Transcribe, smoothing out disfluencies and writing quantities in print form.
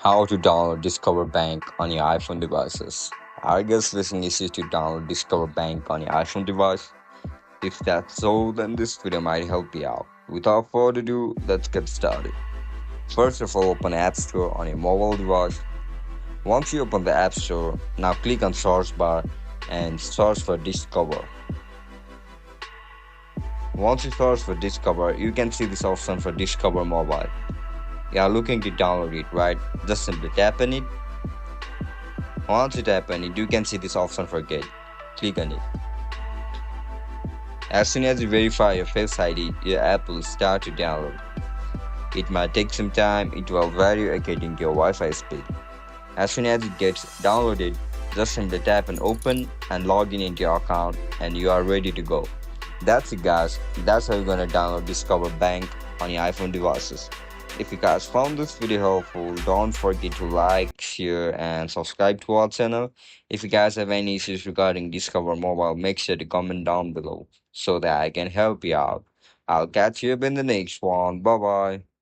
How to download Discover Bank on your iPhone devices. I guess listening easy to download Discover Bank on your iPhone device. If that's so, then this video might help you out. Without further ado, let's get started. First of all, open App Store on your mobile device. Once you open the App Store, now click on search bar and search for Discover. Once you search for Discover, you can see this option for Discover Mobile. You are looking to download it, right? Just simply tap on it. Once you tap on it, you can see this option for Get. Click on it. As soon as you verify your Face ID, your app will start to download. It might take some time, it will vary according to your Wi-Fi speed. As soon as it gets downloaded, just simply tap on Open and log in into your account and you are ready to go. That's it guys, that's how you're gonna download Discover Bank on your iPhone devices. If you guys found this video helpful, don't forget to like, share, and subscribe to our channel. If you guys have any issues regarding Discover Mobile, make sure to comment down below so that I can help you out. I'll catch you up in the next one. Bye bye.